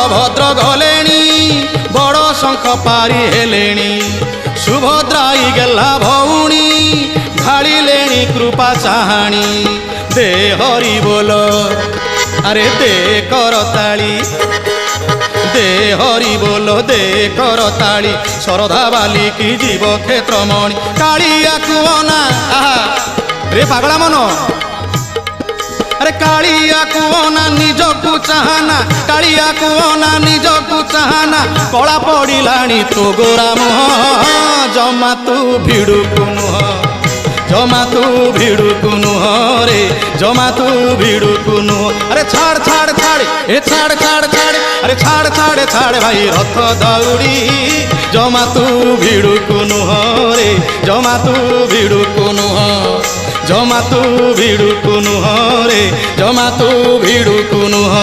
বলভদ্র গলেনি বড় শঙ্খ পারি হেলেনি সুভদ্রাই গেলা ভৌণী ঢাড়িলেনি কৃপা চাহাণী দে হরি বল আরে দে করতালি দে হরি বল দে করতালি শরধা বালিকি জীব ক্ষেত্রমণি কাଳିଆ কুଅନା আহা রে পাগলা মন আরে কাଳିଆ কুଅନା নিজକୁ ଚାହାନା କାଳିଆ କୁଅନା ନିଜକୁ ଚାହାନା କଳା ପଡ଼ିଲାଣି ତୋ ଗୋରା ମୁହଁ ଜମା ତୁ ଭିଡ଼ୁକୁ ନୁହଁ জমা তু ভিড়ুকু নুহ রে জমা তু ভিড়ুকু নুহ আরে ছাড় ছাড় ছাড় এ ছাড় ছাড় ছাড় আরে ছাড় ছাড় ছাড় ভাই রথ দৌড়ি জমা তু ভিড়ুকু নুহ রে জমা তু ভিড়ুকু নুহ জমা তু ভিড়ুকু নুহ রে জমা তু ভিড়ুকু নুহ